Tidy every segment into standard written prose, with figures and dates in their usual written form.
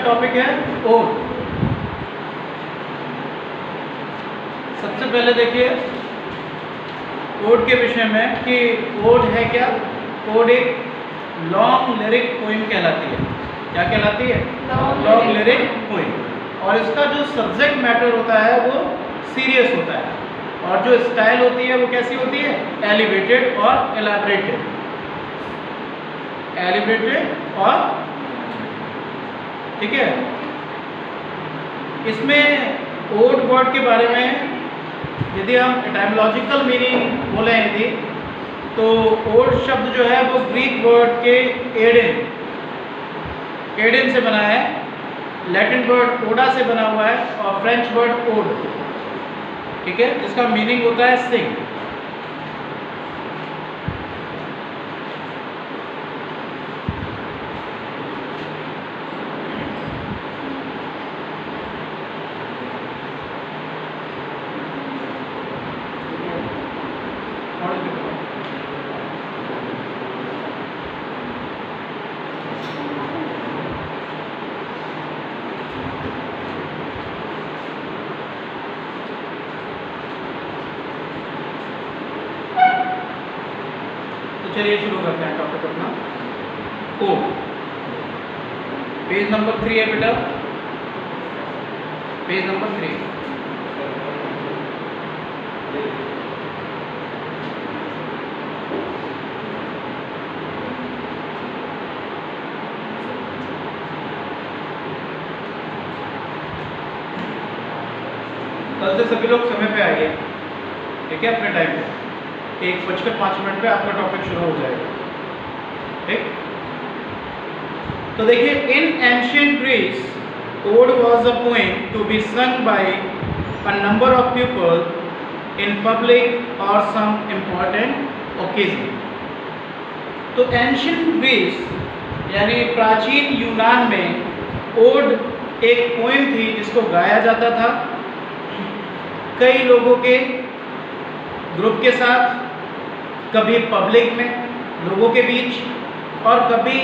Topic है odd. सबसे पहले देखिए ओड के विषय में कि ओड है क्या। ओड एक लॉन्ग लिरिक पोइम कहलाती है। क्या कहलाती है? Long lyric poem. और इसका जो सब्जेक्ट मैटर होता है वो सीरियस होता है, और जो स्टाइल होती है वो कैसी होती है? एलिवेटेड और एलैबोरेटेड। एलिवेटेड और ठीक है। इसमें ओड वर्ड के बारे में यदि हम एटाइमोलॉजिकल मीनिंग बोले यदि, तो ओड शब्द जो है वो ग्रीक वर्ड के एडेन से बना है, लैटिन वर्ड ओडा से बना हुआ है, और फ्रेंच वर्ड ओड, ठीक है, जिसका मीनिंग होता है सिंग। चलिए शुरू करते हैं टॉपिक अपना। ओड पेज नंबर 3 है बेटा, पेज नंबर 3। कल से सभी लोग समय पे आइए, ठीक है, अपने टाइम पे। 1:05 पे आपका टॉपिक शुरू हो जाएगा, ठीक। तो देखिए, in ancient Greece ode was a poem to be sung by a number of people in public और सम इम्पॉर्टेंट ओकेजन। तो एंशिएंट ग्रीस यानी प्राचीन यूनान में ओड एक पोएम थी जिसको गाया जाता था कई लोगों के ग्रुप के साथ, कभी पब्लिक में लोगों के बीच, और कभी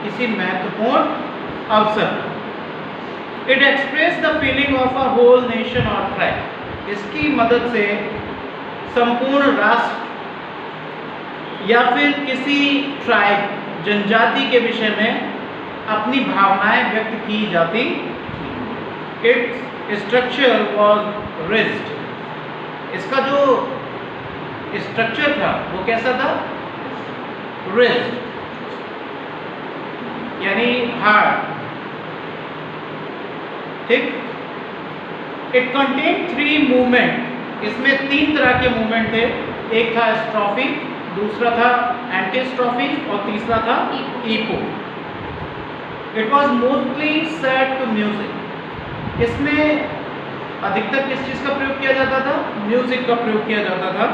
किसी महत्वपूर्ण अवसर पर। It express the feeling of a whole nation और ट्राइब। इसकी मदद से संपूर्ण राष्ट्र या फिर किसी ट्राइब, जनजाति के विषय में अपनी भावनाएं व्यक्त की जाती। Its structure was rigid. इसका जो स्ट्रक्चर था वो कैसा था? रिज्ड यानी हार्ड, ठीक। It contain 3 movement. इसमें 3 तरह के मूवमेंट थे। एक था स्ट्रोफी, दूसरा था एंटीस्ट्रोफी, और तीसरा था epode. It was mostly set to music. इसमें अधिकतर किस चीज़ का प्रयोग किया जाता था? म्यूजिक का प्रयोग किया जाता था।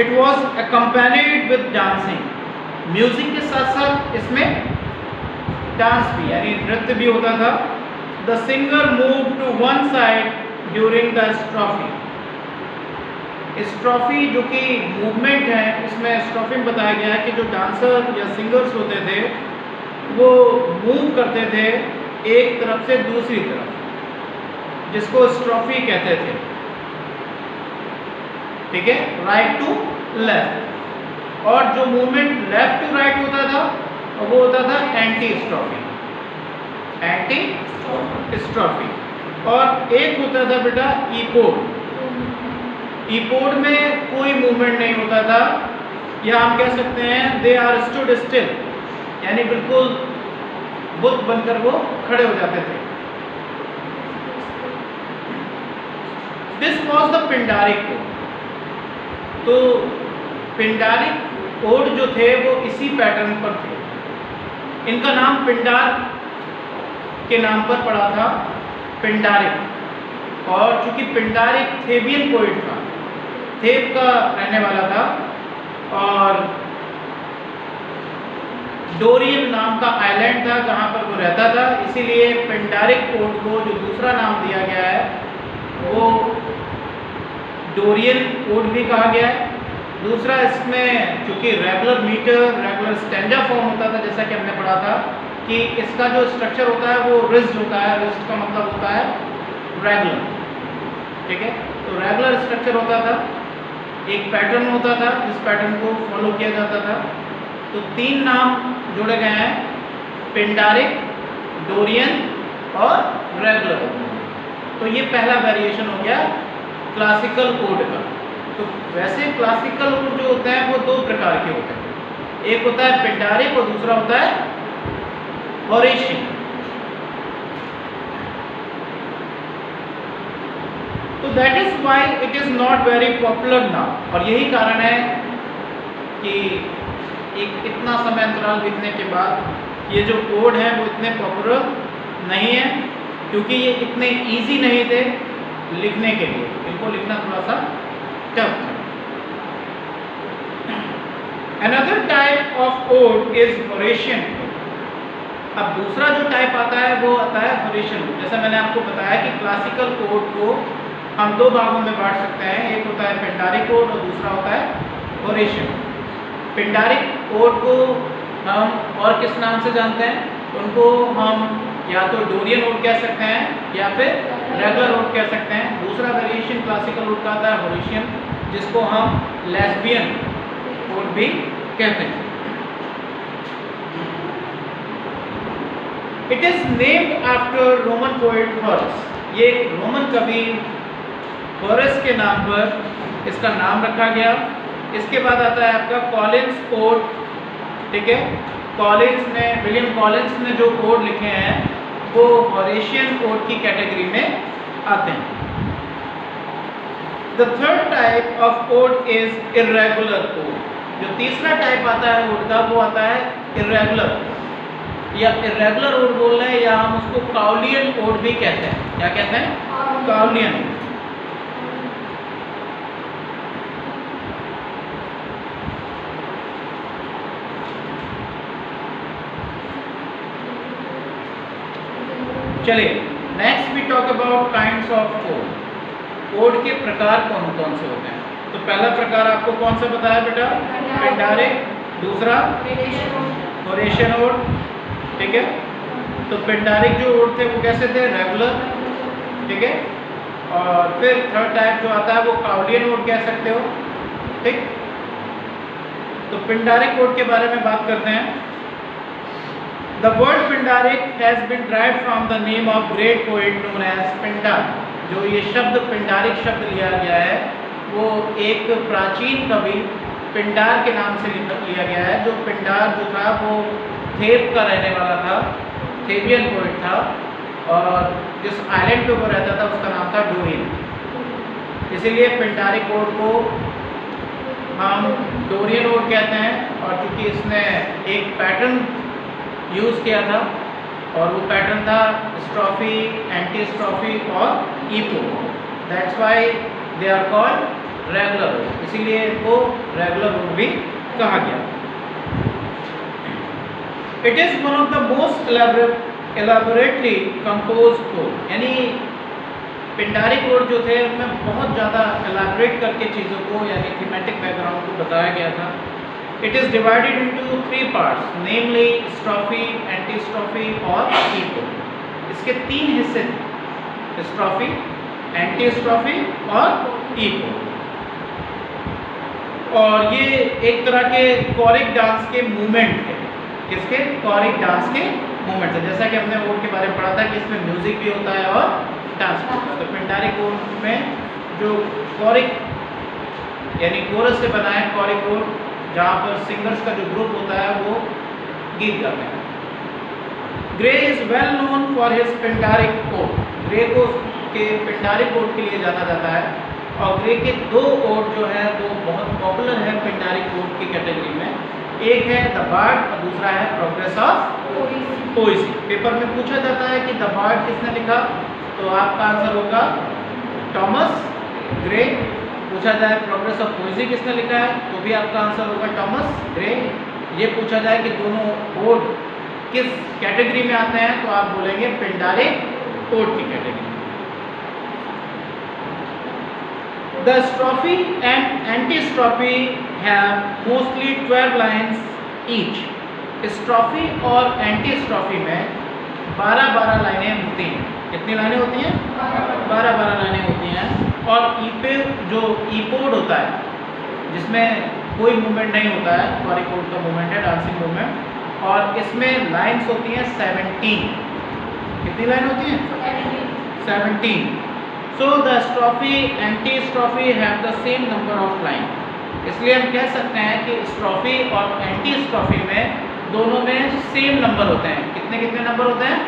It was accompanied with dancing. Music के साथ साथ इसमें डांस भी यानी नृत्य भी होता था। The singer move to one side during the strophe. Strophe जो कि मूवमेंट है, इसमें स्ट्रोफी में बताया गया है कि जो डांसर या सिंगर्स होते थे वो मूव करते थे एक तरफ से दूसरी तरफ, जिसको स्ट्रोफी कहते थे, ठीक है, राइट टू लेफ्ट। और जो मूवमेंट लेफ्ट टू राइट होता था वो होता था एंटी स्ट्रोफी। एंटी स्ट्रोफी। और एक होता था बेटा ईपोड। ईपोड में कोई मूवमेंट नहीं होता था, या हम कह सकते हैं दे आर स्टूड स्टिल, यानी बिल्कुल बुत बनकर वो खड़े हो जाते थे। This was the Pindaric ode. तो पिंडारिक ओड जो थे वो इसी पैटर्न पर थे। इनका नाम पिंडार के नाम पर पड़ा था, पिंडारिक। और चूंकि पिंडारिक थेबियन पोइट था, थेब का रहने वाला था, और डोरियन नाम का आइलैंड था जहाँ पर वो रहता था, इसीलिए पिंडारिक ओड को जो दूसरा नाम दिया गया है वो डोरियन ओड भी कहा गया है। दूसरा, इसमें चूंकि regular metre, regular stanza form होता था, जैसा कि हमने पढ़ा था, कि इसका जो स्ट्रक्चर होता है वो रिज्ड होता है। रिज्ड का मतलब होता है रेगुलर, ठीक है। तो रेगुलर स्ट्रक्चर होता था, एक पैटर्न होता था, इस पैटर्न को फॉलो किया जाता था। तो 3 नाम जोड़े गए हैं, पिंडारिक, डोरियन और रेगुलर। तो ये पहला वेरिएशन हो गया क्लासिकल ओड का। तो वैसे क्लासिकल ओड जो होते हैं वो 2 प्रकार के होते हैं, एक होता है पिंडारिक और दूसरा होता है होरेशियन। तो that is why it is not very popular now. और यही कारण है कि एक इतना समय अंतराल बीतने के बाद ये जो ओड है वो इतने पॉपुलर नहीं है, क्योंकि ये इतने इजी नहीं थे लिखने के लिए, इनको लिखना थोड़ा सा टफ था। Another type of ode is Horatian। अब दूसरा जो टाइप आता है वो आता है होरेशियन। जैसा मैंने आपको बताया कि क्लासिकल ओड को हम 2 भागों में बांट सकते हैं, एक होता है पिंडारिक ओड और दूसरा होता है होरेशियन। पिंडारिक ओड को हम और किस नाम से जानते हैं? उनको हम या तो डोरियन ओड कह सकते हैं या फिर रेगुलर ओड कह सकते हैं। दूसरा वेरिएशन क्लासिकल ओड का आता है होरेशियन, जिसको हम लेस्बियन ओड भी कहते हैं। It is named after Roman poet Horace. ये रोमन कवि होरेस के नाम पर इसका नाम रखा गया। इसके बाद आता है आपका कॉलिंस ओड, ठीक है। कॉलिंस ने, विलियम कॉलिंस ने जो ओड लिखे हैं वो होरेशियन ओड की कैटेगरी में आते हैं। The third type of ode is irregular ode. जो तीसरा टाइप आता है ओड का वो आता है इर्रेगुलर, या इर्रेगुलर ओड बोल रहे हैं, या हम उसको काउलियन ओड भी कहते हैं। क्या कहते हैं? काउलियन। चलिए next we talk about kinds of ode. Ode के प्रकार कौन कौन से होते हैं? तो पहला प्रकार आपको कौन सा बताया बेटा? पिंडारिक। दूसरा होरेशियन ओड, ठीक है। तो पिंडारिक जो ओड थे वो कैसे थे? रेगुलर, ठीक है। और फिर थर्ड टाइप जो आता है वो काउलियन ओड कह सकते हो, ठीक। तो पिंडारिक ओड के बारे में बात करते हैं। The word Pindaric has been derived from the name of great poet known as Pindar। जो ये शब्द पिंडारिक शब्द लिया गया है वो एक प्राचीन कवि पिंडार के नाम से लिया गया है। जो पिंडार जो था वो थेब का रहने वाला था, थेबियन पोएट था, और जिस आइलैंड पे वो रहता था उसका नाम था डोरियन। इसीलिए पिंडारिक ओड को हम डोरियन ओड कहते हैं। और चूँकि इसने एक पैटर्न यूज़ किया था और वो पैटर्न था स्ट्रॉफी, एंटी स्ट्रॉफी और epode, that's why they are called regular ode. इसीलिए इनको रेगुलर ओड भी कहा गया। It is one of the most elaborately composed ode. यानी पिंडारिक ओड जो थे उनमें बहुत ज़्यादा एलाबोरेट करके चीज़ों को, यानी थीमेटिक बैकग्राउंड को बताया गया था। It is divided into 3 parts, namely स्ट्रॉफी, antistrophe और ईपो। इसके 3 हिस्से थे, स्ट्रॉफी, एंटी स्ट्रॉफी और ईपो। और ये एक तरह के कोरिक डांस के मूवमेंट है। किसके? कोरिक डांस के मूवमेंट है। जैसा कि हमने ओड के बारे में पढ़ा था कि इसमें म्यूजिक भी होता है और डांस भी होता है। तो पिंडारिक ओड में जो कोरिक यानी कोरस से बना है कोरिक ओड, जहाँ पर सिंगर्स का जो ग्रुप होता है वो गीत गाते हैं। Gray is well known for his Pindaric ode. Gray को के पिंडारिक ओड के लिए जाना जाता है। और ग्रे के 2 ओड जो है वो बहुत पॉपुलर है पिंडारिक ओड की कैटेगरी में। एक है द बार्ड और दूसरा है प्रोग्रेस ऑफ पोएसी। पेपर में पूछा जाता है कि द बार्ड किसने लिखा, तो आपका आंसर होगा टॉमस ग्रे। पूछा जाए प्रोग्रेस ऑफ पोएसी किसने लिखा है, तो भी आपका आंसर होगा टॉमस ग्रे। ये पूछा जाए कि दोनों ओड किस कैटेगरी में आते हैं, तो आप बोलेंगे पिंडारिक ओड की category. The strophe and antistrophe have mostly 12 lines each. Strophe और एंटी स्ट्रॉफी में 12-12 लाइनें होती हैं। कितनी लाइनें होती हैं? 12-12 लाइनें होती हैं। और जो ईपोड होता है, जिसमें कोई मूवमेंट नहीं होता है, क्वारिकोड का मूवमेंट है, डांसिंग मूवमेंट, और इसमें लाइंस होती हैं 17। कितनी लाइन होती हैं? 17। So the strophe antistrophe have the same number of line. इसलिए हम कह सकते हैं कि स्ट्रॉफी और एंटी स्ट्रॉफी में दोनों में सेम नंबर होते हैं। कितने कितने नंबर होते हैं?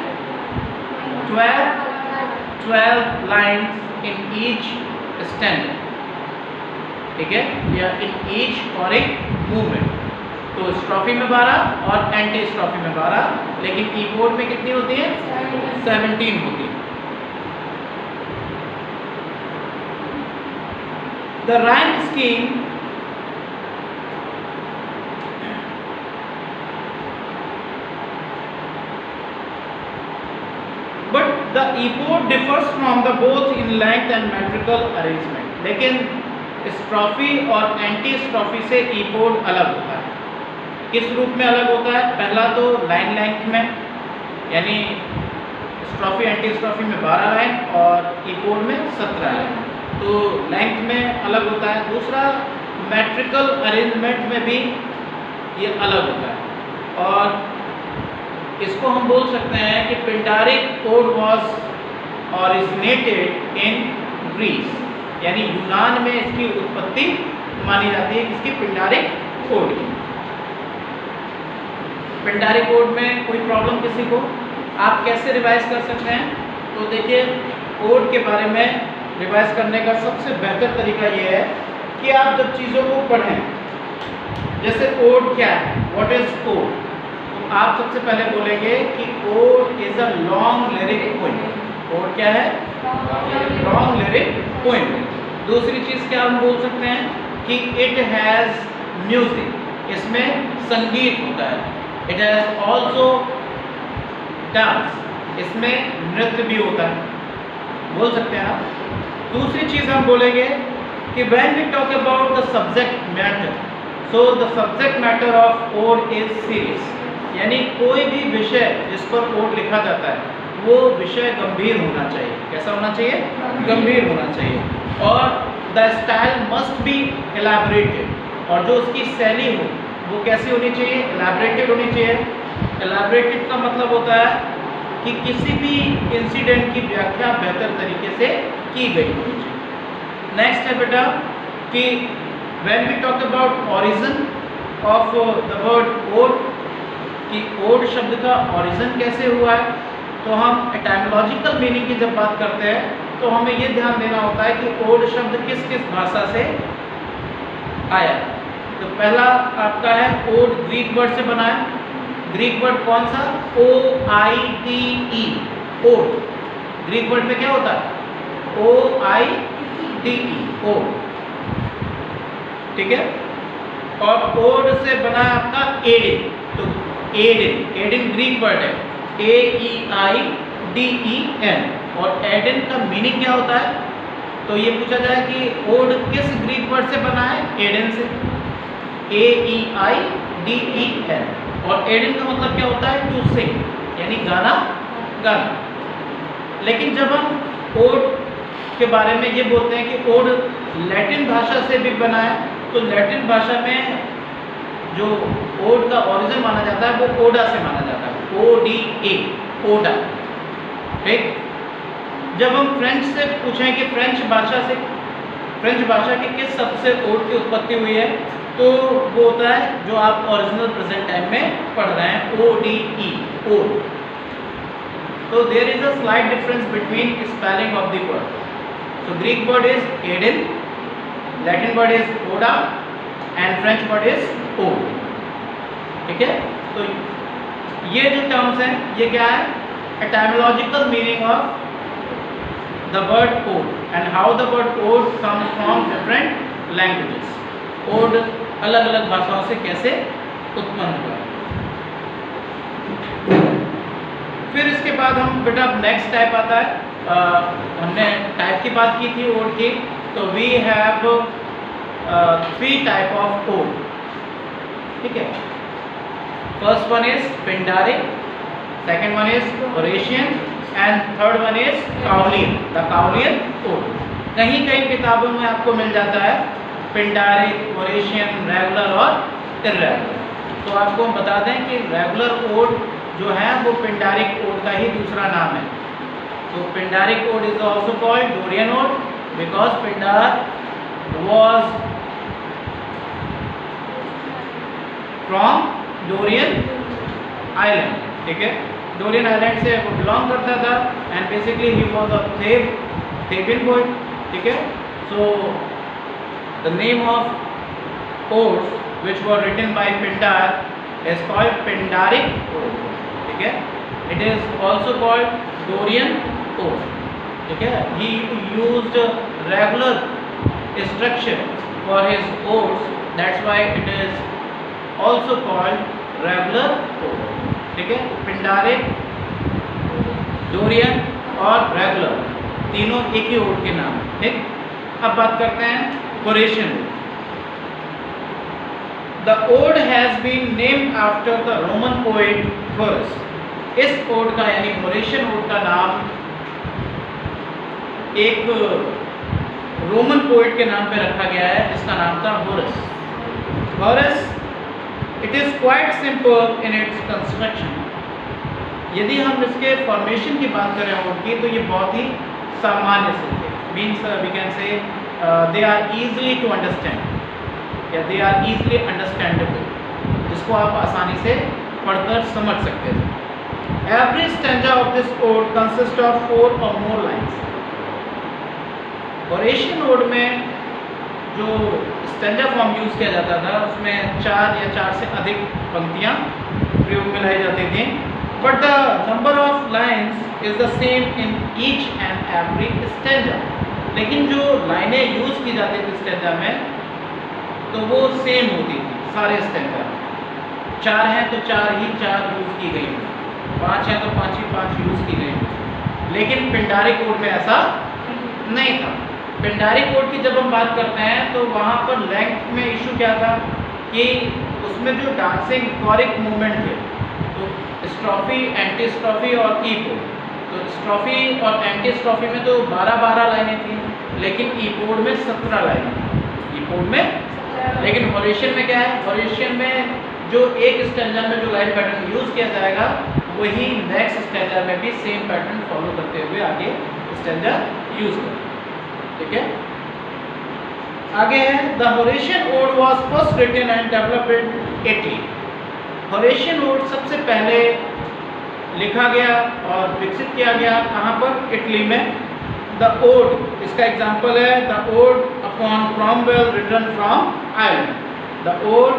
12 लाइन्स इन ईच स्टैंड, ठीक है, या इन ईच कोरिक मूवमेंट। तो स्ट्रॉफी में 12 और एंटी स्ट्रॉफी में 12, लेकिन कीबोर्ड में कितनी होती है? 17 होती है। The rhyme scheme but the epode differs from the both in length and metrical arrangement. लेकिन स्ट्रॉफी और एंटी स्ट्रॉफी से ईपोड अलग होता है। किस रूप में अलग होता है? पहला तो लाइन लेंथ में, यानी स्ट्रॉफी एंटी स्ट्रॉफी में 12 लाइन और ईपोड में 17 लाइन, तो लेंथ में अलग होता है। दूसरा, मेट्रिकल अरेंजमेंट में भी ये अलग होता है। और इसको हम बोल सकते हैं कि Pindaric ode was originated in Greece, यानी यूनान में इसकी उत्पत्ति मानी जाती है। किसकी? पिंडारिक कोड की। पिंडारिक कोड में कोई प्रॉब्लम किसी को? आप कैसे रिवाइज कर सकते हैं? तो देखिए, कोड के बारे में रिवाइज करने का सबसे बेहतर तरीका ये है कि आप जब चीज़ों को पढ़ें, जैसे कोड क्या है, व्हाट इज कोड, तो आप सबसे पहले बोलेंगे कि code is a long lyric poem. Code क्या है? Long lyric poem. दूसरी चीज़ क्या हम बोल सकते हैं कि इट हैज़ म्यूजिक, इसमें संगीत होता है। इट हैज़ ऑल्सो डांस, इसमें नृत्य भी होता है, बोल सकते हैं आप। दूसरी चीज़ हम बोलेंगे कि when we talk about the subject matter, so the subject matter of ode is serious, यानी कोई भी विषय जिस पर कोड लिखा जाता है वो विषय गंभीर होना चाहिए। कैसा होना चाहिए? गंभीर होना चाहिए। और the style must be elaborated, और जो उसकी शैली हो वो कैसी होनी चाहिए? एलैबोरेटेड होनी चाहिए। एलैबोरेटेड का मतलब होता है कि किसी भी इंसिडेंट की व्याख्या बेहतर तरीके से की गई होनी चाहिए। नेक्स्ट है बेटा कि when we talk about origin of the word ode, कि ओड शब्द का ओरिजिन कैसे हुआ है, तो हम एटाइमोलॉजिकल मीनिंग की जब बात करते हैं तो हमें ये ध्यान देना होता है कि ओड शब्द किस किस भाषा से आया। तो पहला आपका है ओड, ग्रीक वर्ड से बना है। ग्रीक वर्ड कौन सा? OIDE, odd. ग्रीक वर्ड में क्या होता है? OIDE, ओड, ठीक है। और ओड से बना है आपका एडिन। तो एडिन ग्रीक वर्ड है, AEIDEN, और एडिन का मीनिंग क्या होता है? तो ये पूछा जाए कि ओड किस ग्रीक वर्ड से बना है? एडिन से, AEIDEN। और एडिन का मतलब क्या होता है? टू सिंग, यानी गाना, गाना। लेकिन जब हम ओड के बारे में ये बोलते हैं कि ओड लैटिन भाषा से भी बना है, तो लैटिन भाषा में जो ओड का ओरिजिन माना जाता है वो ओडा से माना जाता है, ODA, ओडा, ठीक। जब हम फ्रेंच से पूछें कि फ्रेंच भाषा के किस शब्द से ओड की उत्पत्ति हुई है, तो वो होता है जो आप ओरिजिनल प्रेजेंट टाइम में पढ़ रहे हैं, ODE, ओड। तो there is a slight difference between spelling of the word. So Greek word is Eden, Latin word is Oda, and French word is Ode, ठीक है। तो ये जो टर्म्स हैं ये क्या है? Etymological meaning of the word ode and how the word ode comes from different languages. Ode अलग अलग भाषाओं से कैसे उत्पन्न हुआ। फिर इसके बाद हम बेटा नेक्स्ट टाइप आता है, हमने टाइप की बात की थी ओड की, तो we have 3 type of ode, ठीक है। First one is Pindaric, second one is Horatian and third one is Cowleyan, the Cowleyan ode. कहीं कहीं किताबों में आपको मिल जाता है पिंडारिक, होरेशियन, रेगुलर और इर्रेगुलर। तो आपको हम बता दें कि रेगुलर ओड जो है वो पिंडारिक ओड का ही दूसरा नाम है। तो Pindaric ode is also called Dorian ode because Pindar was from Dorian island, ठीक है, डोरियन आइलैंड से वो बिलोंग करता था and basically he was a Theban poet, ठीक है। So the name of odes which were written by Pindar is called Pindaric ode, ठीक है। It is also called Dorian ode, ठीक है। He used regular structure for his odes, that's why it is also called regular ode, ठीक है। Pindaric, Dorian और regular तीनों एक ही odd के नाम, ठीक। अब बात करते हैं Horatian. The ode has been named after the Roman poet Horace। इस ओड का यानी होरेशियन ओड का नाम एक रोमन पोएट के नाम पे रखा गया है जिसका नाम था Horace. Horace, it is quite simple in its construction. यदि हम इसके फॉर्मेशन की बात करें ओड की तो ये बहुत ही सामान्य से थे, means we can say they are easily to understand या दे आर इजीली अंडरस्टैंडेबल, जिसको आप आसानी से पढ़कर समझ सकते थे। Every stanza of this ode consist of 4 or more lines। Horatian ode में जो स्टैंजा फॉर्म यूज़ किया जाता था उसमें 4 या 4 से अधिक पंक्तियाँ प्रयोग में लाई जाती थी, but the number of lines is the same in each and every stanza. लेकिन जो लाइनें यूज़ की जाती थी स्टैंजा में तो वो सेम होती थी सारे स्टैंजा। 4 हैं तो 4 ही 4 यूज़ की गई हैं, 5 हैं तो 5 ही 5 यूज़ की गई हैं। लेकिन पिंडारिक ओड में ऐसा नहीं था। पिंडारिक कोड की जब हम बात करते हैं तो वहाँ पर लेंथ में इशू क्या था कि उसमें जो डांसिंग कोरिक मूवमेंट थे, तो स्ट्रोफी, एंटी स्ट्रोफी और ई पोड। तो स्ट्रोफी और एंटी स्ट्रोफी में तो 12-12 लाइनें थी, लेकिन ई पोड में 17 लाइनें, ई पोड में। लेकिन होरेशियन में क्या है, होरेशियन में जो एक स्टैंजा में जो लाइन पैटर्न यूज़ किया जाएगा वही नेक्स्ट स्टैंजा में भी सेम पैटर्न फॉलो करते हुए आगे स्टैंजा यूज़ करें, ठीक है। आगे है the Horatian ode was first written and developed in Italy. Horatian ode सबसे पहले लिखा गया और विकसित किया गया कहाँ पर, इटली में। द ओड, इसका एग्जाम्पल है the ode upon Cromwell written from Ireland. The ode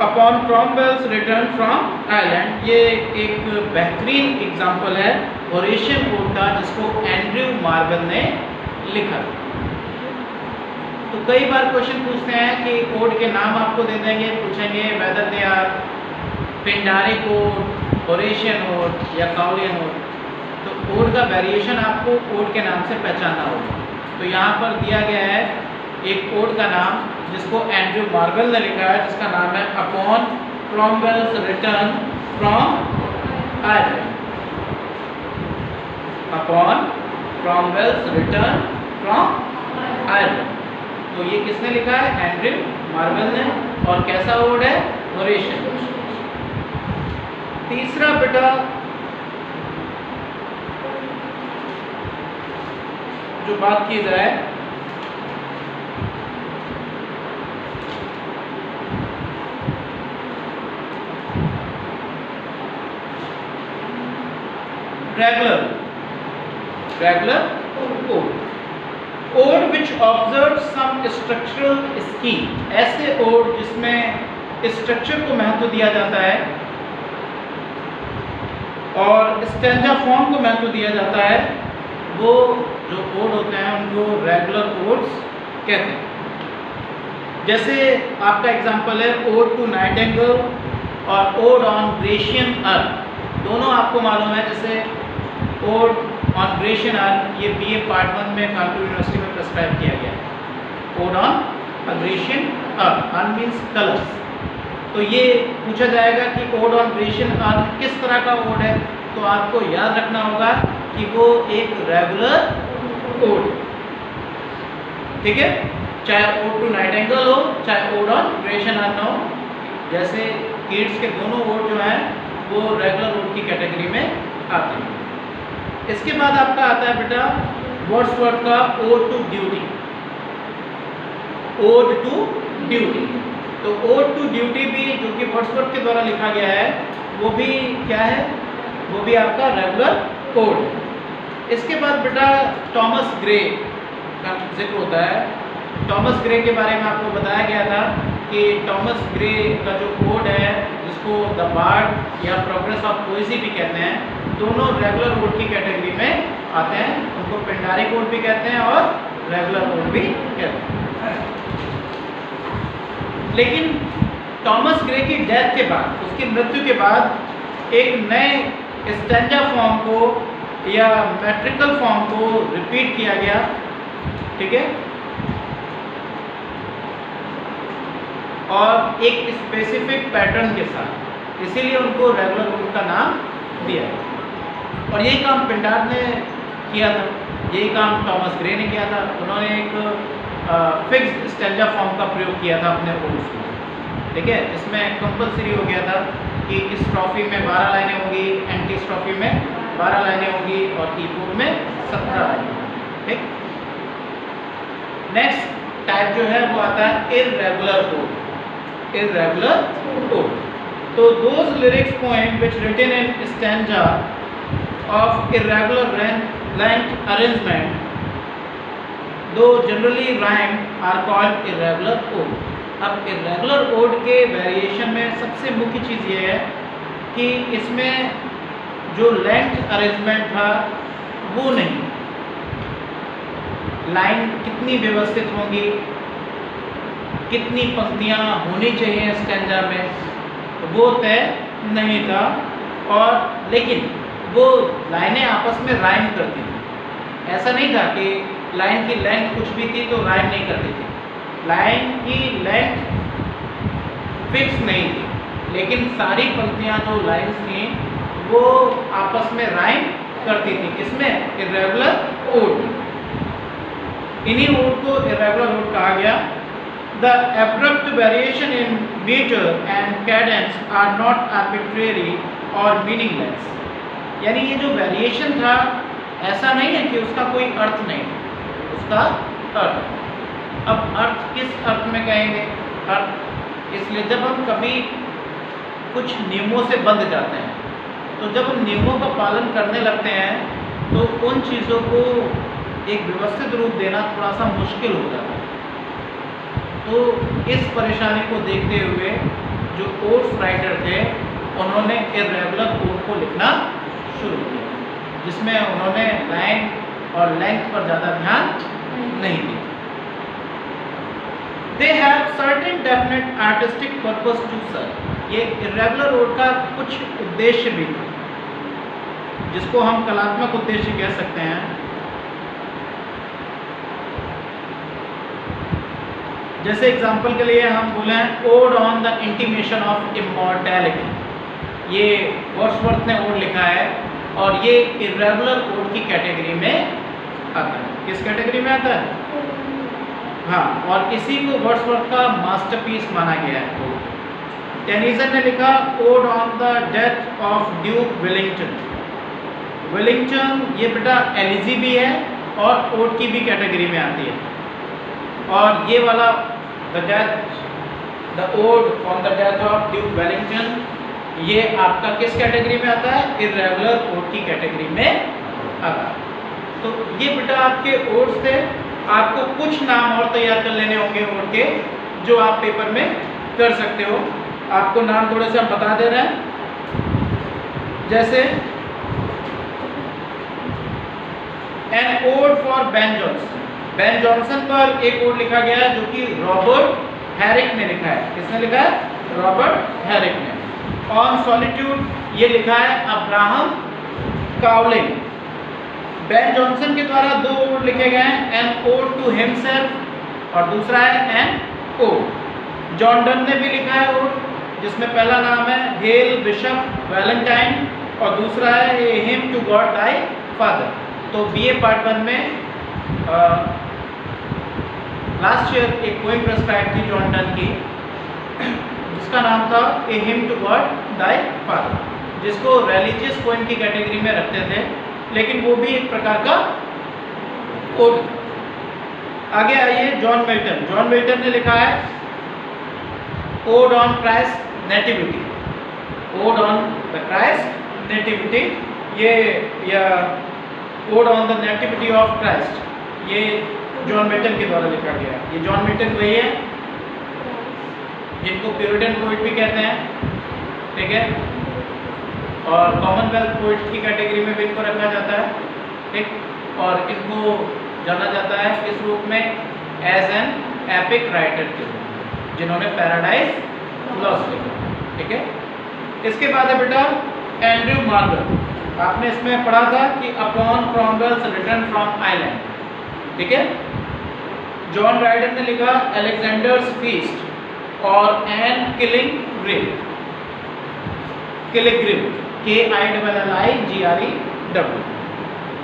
upon Cromwell's return from Ireland, ये एक बेहतरीन एग्जाम्पल है होरेशियन ओड का जिसको एंड्रयू मार्वेल ने लिखा। तो कई बार क्वेश्चन पूछते हैं कि ओड के नाम आपको दे देंगे, पूछेंगे whether they are Pindaric ode, Horatian ode या काउलियन ओड। तो ओड का वेरिएशन आपको ओड के नाम से पहचानना होगा। तो यहाँ पर दिया गया है एक ओड का नाम जिसको एंड्रयू मार्वेल ने लिखा है, जिसका नाम है upon Cromwell's return from Ireland. Upon Cromwell's return from Ireland. तो ये किसने लिखा है, एंड्रयू मार्वेल ने। और कैसा ओड है, होरेशियन। तीसरा बेटा जो बात की जाए रेगुलर ओड विच ऑब्जर्व सम स्ट्रक्चरल स्कीम। ऐसे ओड जिसमें स्ट्रक्चर को महत्व दिया जाता है और स्टैंजा फॉर्म को महत्व दिया जाता है, वो जो ओड होते हैं उनको रेगुलर ओड्स कहते हैं। जैसे आपका एग्जांपल है ओड टू नाइटिंगेल और ओड ऑन ग्रेशियन अर्थ। दोनों आपको मालूम है, जैसे ओड ऑन ग्रेशियन अर्थ ये BA पार्ट 1 में कानपुर यूनिवर्सिटी में प्रिस्क्राइब किया गया है। Odd on Grecian earth, earth means colours, तो ये पूछा जाएगा कि ओड ऑन ग्रेशियन अर्न किस तरह का ओड है, तो आपको याद रखना होगा कि वो एक रेगुलर ओड, ठीक है, चाहे ओड टू नाइटिंगेल हो चाहे ओड ऑन ग्रेशियन अर्न हो। जैसे कीट्स के दोनों ओड जो हैं वो रेगुलर ओड की कैटेगरी में आते हैं। इसके बाद आपका आता है बेटा वर्ड्सवर्थ का ode to duty. Ode to duty, तो ओड टू ड्यूटी भी जो कि वर्ड्सवर्थ के द्वारा लिखा गया है वो भी क्या है, वो भी आपका रेगुलर ओड। इसके बाद बेटा थॉमस ग्रे का जिक्र होता है। थॉमस ग्रे के बारे में आपको बताया गया था कि थॉमस ग्रे का जो ओड है जिसको द बार्ड या प्रोग्रेस ऑफ पोएसी भी कहते हैं, दोनों रेगुलर ओड की कैटेगरी में आते हैं। उनको पिंडारिक ओड भी कहते हैं और रेगुलर ओड भी कहते हैं। लेकिन थॉमस ग्रे की डेथ के बाद, उसकी मृत्यु के बाद एक नए स्टैंजा फॉर्म को या मैट्रिकल फॉर्म को रिपीट किया गया, ठीक है, और एक स्पेसिफिक पैटर्न के साथ, इसीलिए उनको रेगुलर ओड का नाम दिया। और यही काम पिंडार ने किया था, यही काम थॉमस ग्रे ने किया था। उन्होंने एक फिक्स्ड स्टैंजा फॉर्म का प्रयोग किया था अपने ओड्स में, ठीक है। इसमें कंपलसरी हो गया था कि इस स्ट्रॉफी में 12 लाइनें होंगी, एंटी स्ट्रॉफी में 12 लाइनें होंगी और ईपोड में 17 लाइनें, ठीक। नेक्स्ट टाइप जो है वो आता है इर्रेगुलर ओड। इर्रेगुलर ओड, तो those lyrics poem which written in stanza of irregular length arrangement though generally rhyme are called irregular ode. अब इर्रेगुलर ओड के वेरिएशन में सबसे मुख्य चीज़ ये है कि इसमें जो लेंथ अरेंजमेंट था वो नहीं, लाइन कितनी व्यवस्थित होंगी, कितनी पंक्तियाँ होनी चाहिए स्टैंजा में, वो तय नहीं था। और लेकिन वो लाइनें आपस में राइम करती थी। ऐसा नहीं था कि लाइन की लेंथ कुछ भी थी तो राइम नहीं करती थी। लाइन की लेंथ फिक्स नहीं थी, लेकिन सारी पंक्तियाँ जो लाइन्स थी वो आपस में राइम करती थी। किसमें? Irregular ode. इन्हीं ओड को इर्रेगुलर ओड कहा गया। The abrupt variation in meter and cadence are not arbitrary or meaningless। यानी ये जो वेरिएशन था ऐसा नहीं है कि उसका कोई अर्थ नहीं, उसका अर्थ। अब अर्थ किस अर्थ में कहेंगे? अर्थ इसलिए जब हम कभी कुछ नियमों से बंध जाते हैं, तो जब हम नियमों का पालन करने लगते हैं तो उन चीज़ों को एक व्यवस्थित रूप देना थोड़ा सा मुश्किल हो जाता है। तो इस परेशानी को देखते हुए जो ओड्स राइटर थे उन्होंने इर्रेगुलर ओड को लिखना शुरू किया, जिसमें उन्होंने लाइन और लेंथ पर ज़्यादा ध्यान नहीं दिया। They have certain definite artistic purpose to serve. ये इर्रेगुलर ओड का कुछ उद्देश्य भी था, जिसको हम कलात्मक उद्देश्य कह सकते हैं। जैसे एग्जाम्पल के लिए हम बोले odd on the intimation of immortality, ये वर्ड्सवर्थ ने ओड लिखा है और ये इर्रेगुलर ओड की कैटेगरी में आता है। किस कैटेगरी में आता है? हाँ, और इसी को वर्ड्सवर्थ का मास्टरपीस माना गया है। टेनिसन ने लिखा odd on the death of Duke Wellington. Wellington ये बेटा एलिजी भी है और ओड की भी कैटेगरी में आती है। और ये वाला the odd on the death of Duke Wellington, ये आपका किस कैटेगरी में आता है? इर्रेगुलर ओड की कैटेगरी में आता है। तो ये बेटा आपके ओड्स थे। आपको कुछ नाम और तैयार कर लेने होंगे ओड के, जो आप पेपर में कर सकते हो। आपको नाम थोड़े से हम बता दे रहे हैं। जैसे an ode for Ben Jonson. Ben Jonson पर एक ओड लिखा गया है जो कि रॉबर्ट हैरिक ने लिखा है। किसने लिखा है? रॉबर्ट हैरिक ने। ऑन सॉलिट्यूड ये लिखा है अब्राहम काउलिंग। बेन जॉनसन के द्वारा दो ओड लिखे गए हैं, एन ओड टू हिमसेल्फ और दूसरा है एन ओड। जॉन डन ने भी लिखा है ओड, जिसमें पहला नाम है हेल बिशप वैलेंटाइन और दूसरा है a hymn to God thy father. तो बीए पार्ट 1 में लास्ट ईयर एक पोएम प्रेस्क्राइब थी जॉन डन की, जिसका नाम था a hymn to God thy father, जिसको रिलीजियस पोएम की कैटेगरी में रखते थे, लेकिन वो भी एक प्रकार का ओड। आगे आइए जॉन मिल्टन। जॉन मिल्टन ने लिखा है odd on Christ nativity, odd on the Christ nativity, ये या odd on the nativity of Christ, ये जॉन मिल्टन के द्वारा लिखा गया है। ये जॉन मिल्टन वही है जिनको प्यूरिटन पोइट भी कहते हैं, ठीक है, और कॉमनवेल्थ पोइट की कैटेगरी में भी इनको रखा जाता है, ठीक, और इनको जाना जाता है किस रूप में, एज एन एपिक राइटर के रूप में, जिन्होंने पैराडाइज लॉस्ट लिखा, ठीक है। इसके बाद है बेटा एंड्रयू मार्गन। आपने इसमें पढ़ा था कि upon Cromwell's return from island, ठीक है। जॉन राइडन ने लिखा अलेक्जेंडर्स फीस्ट और Anne Killigrew, Killigrew, KILLIGREW।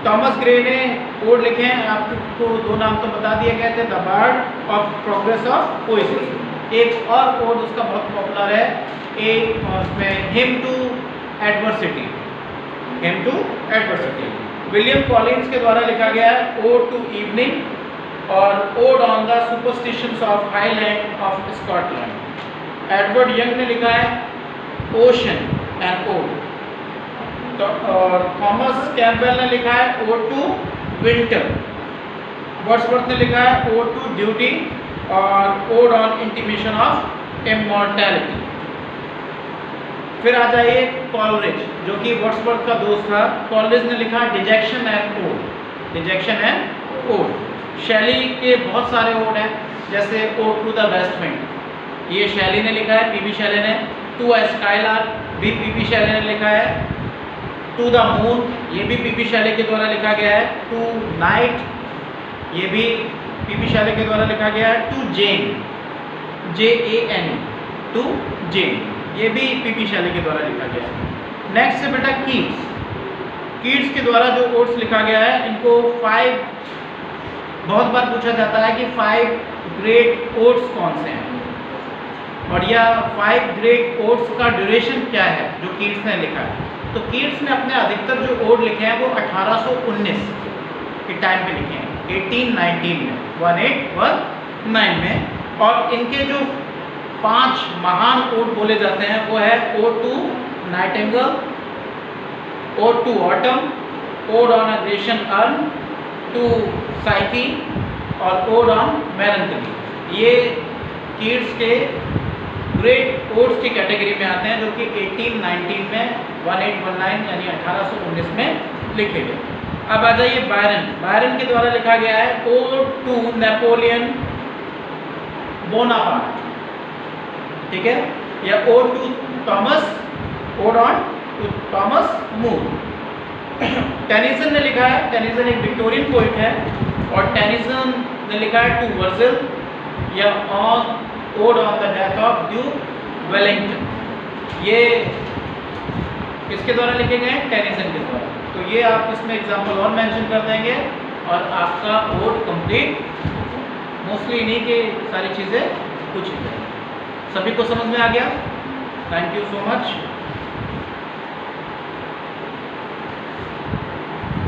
Thomas Gray ने ओड लिखे हैं, आपको दो नाम तो बता दिए गए थे, the bird of progress of poetry. एक और ओड उसका बहुत पॉपुलर है, एक उसमें hymn to adversity, hymn to adversity, William Collins के द्वारा लिखा गया है ओड टू इवनिंग और ode on the superstitions of highland of Scotland. Edward Young ने लिखा है ओशन एंड ओड, और थॉमस कैम्पबेल ने लिखा है ओड टू विंटर। वर्ड्सवर्थ ने लिखा है ओड टू ड्यूटी और ode on intimation of immortality. फिर आ जाइए कॉलरिज, जो कि वर्ड्सवर्थ का दोस्त था। कॉलरिज ने लिखा dejection and ode, dejection and ode. Shelley के बहुत सारे ओड हैं, जैसे ode to the west wind, ये शैली ने लिखा है, पीबी शैली ने। टू अ स्काईलार्क भी पीबी शैली ने लिखा है। टू द मून, ये भी पीबी शैली के द्वारा लिखा गया है। टू नाइट, ये भी पीबी शैली के द्वारा लिखा गया है। टू जेन, JAN, टू जेन, ये भी पीबी शैली के द्वारा लिखा गया है। नेक्स्ट है बेटा कीट्स। कीट्स के द्वारा जो ओड्स लिखा गया है, इनको 5 बहुत बार पूछा जाता है कि 5 ग्रेट ओड्स कौन से हैं, और यह 5 ग्रेट ओड्स का ड्यूरेशन क्या है जो कीट्स ने लिखा है। तो कीट्स ने अपने अधिकतर जो ओड लिखे हैं वो 1819 के टाइम पे लिखे हैं, 1819 में, 1819 में। और इनके जो 5 महान ओड बोले जाते हैं वो है ode to nightingale, ode to autumn, ode on a Grecian urn, to Psyche और ओड ऑन मेलंकली। ये कीट्स के ग्रेट ओड्स की कैटेगरी में आते हैं, जो कि 1819 में 1819 यानी 1819 में लिखे गए। अब आ जाइए बायरन। बायरन के द्वारा लिखा गया है ओड टू नेपोलियन बोनापार्ट, ठीक है, या ode to Thomas, ode on to Thomas Moore. Tennyson ने लिखा है, टेनिसन एक विक्टोरियन पोइट है, और टेनिसन ने लिखा है टू वर्जिल या on odd on the death of Duke Wellington. ये किसके द्वारा लिखे गए हैं? टेनिसन के द्वारा। तो ये आप इसमें एग्जाम्पल और मेंशन कर देंगे और आपका ओड कंप्लीट। मोस्टली इन्हीं के सारी चीज़ें कुछ सभी को समझ में आ गया। Thank you so much.